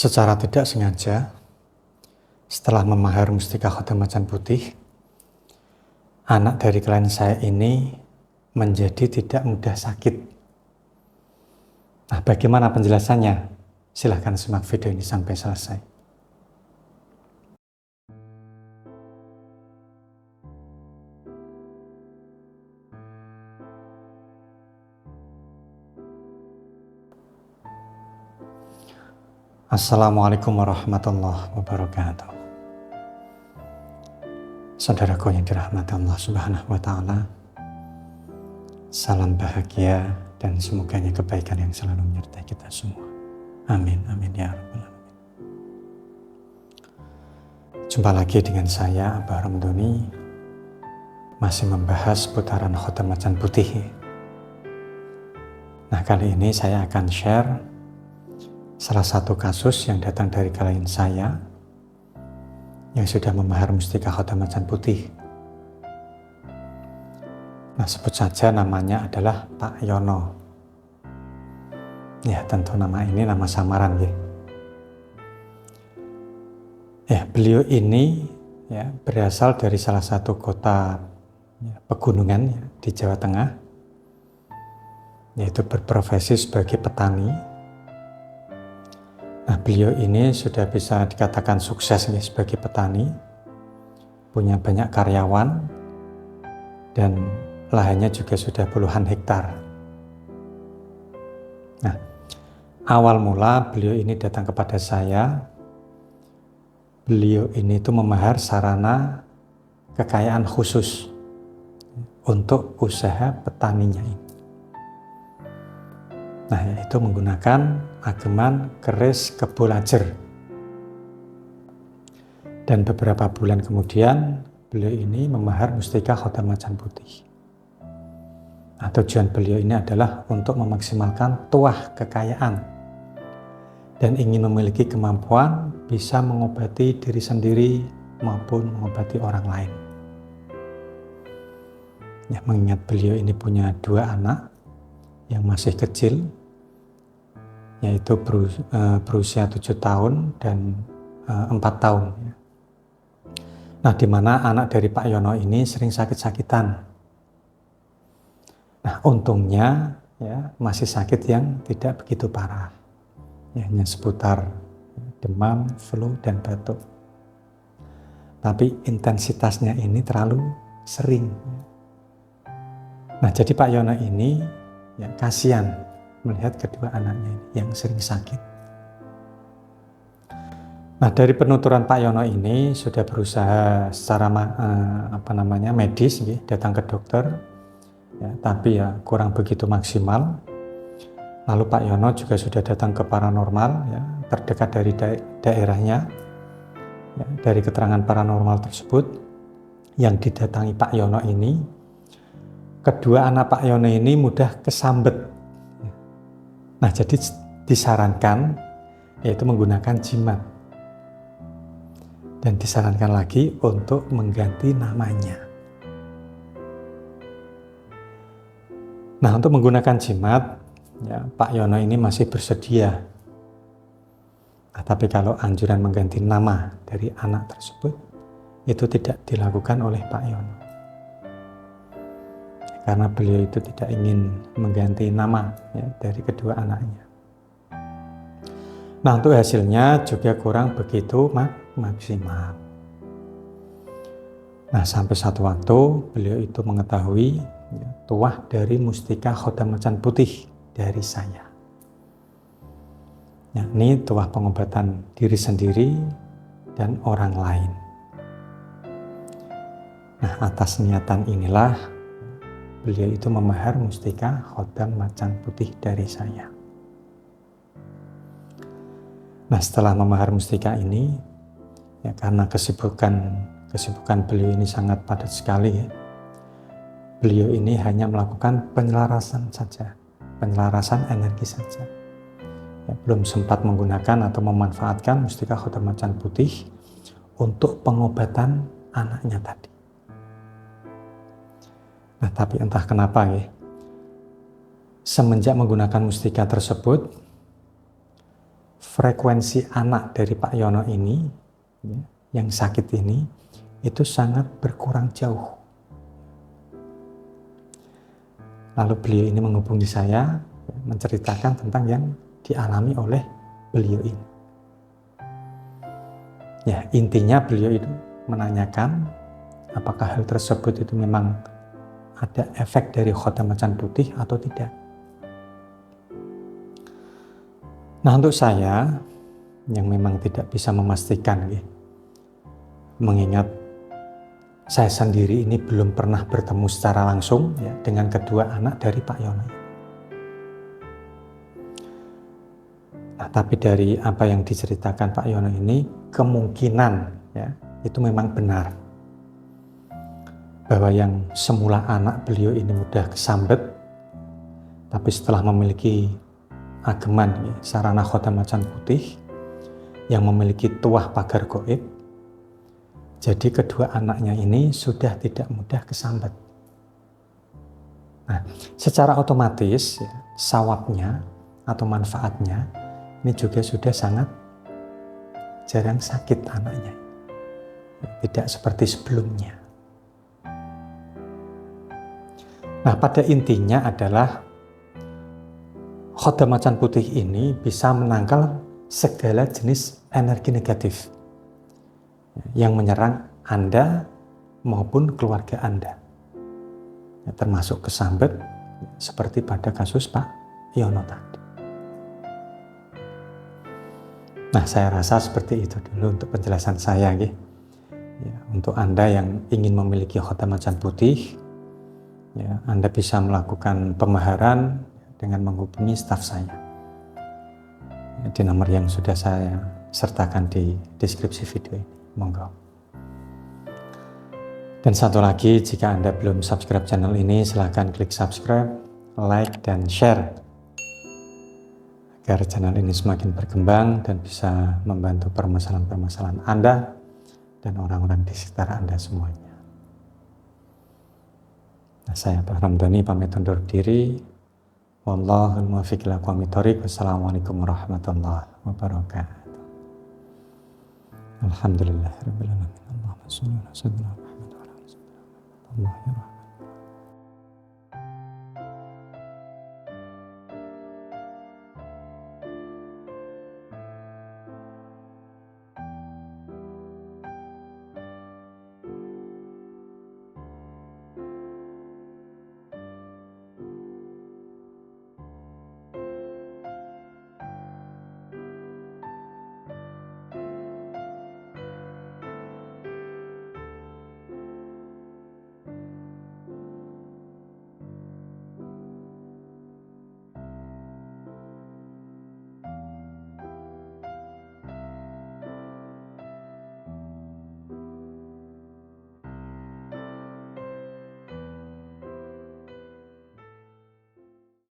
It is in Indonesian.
Secara tidak sengaja, setelah memahar mustika khotam macan putih, anak dari klien saya ini menjadi tidak mudah sakit. Nah, bagaimana penjelasannya? Silahkan simak video ini sampai selesai. Assalamualaikum warahmatullahi wabarakatuh. Saudaraku yang dirahmati Allah Subhanahu wa Ta'ala, salam bahagia dan semoga kebaikan yang selalu menyertai kita semua. Amin, amin ya rabbal alamin. Jumpa lagi dengan saya, Abah Ramdhani, masih membahas putaran khotam macan putih. Nah, kali ini saya akan share salah satu kasus yang datang dari klien saya yang sudah memahar mustika khotam macan putih. Nah, sebut saja namanya adalah Pak Yono. Ya, tentu nama ini nama samaran ya. Ya, beliau ini ya berasal dari salah satu kota ya, pegunungan ya, di Jawa Tengah, yaitu berprofesi sebagai petani. Nah, beliau ini sudah bisa dikatakan sukses ya, sebagai petani, punya banyak karyawan, dan lahannya juga sudah puluhan hektar. Nah, awal mula beliau ini datang kepada saya. Beliau ini itu memahar sarana kekayaan khusus untuk usaha petaninya ini. Nah, yaitu menggunakan ageman keris kebo lajer. Dan beberapa bulan kemudian beliau ini memahar mustika khotam macan putih. Nah, tujuan beliau ini adalah untuk memaksimalkan tuah kekayaan dan ingin memiliki kemampuan bisa mengobati diri sendiri maupun mengobati orang lain. Ya, mengingat beliau ini punya 2 anak yang masih kecil, yaitu berusia 7 tahun dan 4 tahun. Nah, di mana anak dari Pak Yono ini sering sakit-sakitan. Nah, untungnya ya masih sakit yang tidak begitu parah, ya, hanya seputar demam, flu, dan batuk. Tapi intensitasnya ini terlalu sering. Nah, jadi Pak Yono ini ya kasihan melihat kedua anaknya yang sering sakit. Nah, dari penuturan Pak Yono ini sudah berusaha secara medis ya, datang ke dokter ya, tapi ya kurang begitu maksimal. Lalu Pak Yono juga sudah datang ke paranormal ya, terdekat dari daerahnya ya, dari keterangan paranormal tersebut yang didatangi Pak Yono ini, kedua anak Pak Yono ini mudah kesambet. Nah, jadi disarankan yaitu menggunakan jimat. Dan disarankan lagi untuk mengganti namanya. Nah, untuk menggunakan jimat, ya, Pak Yono ini masih bersedia. Nah, tapi kalau anjuran mengganti nama dari anak tersebut, itu tidak dilakukan oleh Pak Yono. Karena beliau itu tidak ingin mengganti nama ya, dari kedua anaknya. Nah, untuk hasilnya juga kurang begitu maksimal. Nah, sampai satu waktu beliau itu mengetahui ya, tuah dari mustika khotam macan putih dari saya. Yakni tuah pengobatan diri sendiri dan orang lain. Nah, atas niatan inilah beliau itu memahar mustika khotam macan putih dari saya. Nah, setelah memahar mustika ini, ya karena kesibukan beliau ini sangat padat sekali ya, beliau ini hanya melakukan penyelarasan saja, penyelarasan energi saja. Ya, belum sempat menggunakan atau memanfaatkan mustika khotam macan putih untuk pengobatan anaknya tadi. Nah, tapi entah kenapa ya, semenjak menggunakan mustika tersebut, frekuensi anak dari Pak Yono ini, ya, yang sakit ini, itu sangat berkurang jauh. Lalu beliau ini menghubungi saya, menceritakan tentang yang dialami oleh beliau ini. Ya, intinya beliau itu menanyakan apakah hal tersebut itu memang ada efek dari khotam macan putih atau tidak. Nah, untuk saya yang memang tidak bisa memastikan, ya, mengingat saya sendiri ini belum pernah bertemu secara langsung, ya, dengan kedua anak dari Pak Yono. Nah, tapi dari apa yang diceritakan Pak Yono ini, kemungkinan, ya, itu memang benar bahwa yang semula anak beliau ini mudah kesambet, tapi setelah memiliki ageman, ya, sarana khotam macan putih yang memiliki tuah pagar gaib, jadi kedua anaknya ini sudah tidak mudah kesambet. Nah, secara otomatis, ya, sawabnya atau manfaatnya ini juga sudah sangat jarang sakit anaknya, tidak seperti sebelumnya. Nah, pada intinya adalah khotam macan putih ini bisa menangkal segala jenis energi negatif yang menyerang Anda maupun keluarga Anda, ya, termasuk kesambet seperti pada kasus Pak Yono tadi. Nah, saya rasa seperti itu dulu untuk penjelasan saya, ya. Ya, untuk Anda yang ingin memiliki khotam macan putih, ya, Anda bisa melakukan pemaharan dengan menghubungi staf saya, ya, di nomor yang sudah saya sertakan di deskripsi video ini. Monggo. Dan satu lagi, jika Anda belum subscribe channel ini, silahkan klik subscribe, like, dan share agar channel ini semakin berkembang dan bisa membantu permasalahan-permasalahan Anda dan orang-orang di sekitar Anda semuanya. Nah, saya Pak Ramdhani pamit undur diri. Wallahul muwaffiq ila aqwamit thoriq. Wassalamualaikum warahmatullahi wabarakatuh. Alhamdulillahirabbil alamin. Allahumma shalli ala sayyidina Muhammad wa ala ali sayyidina Muhammad.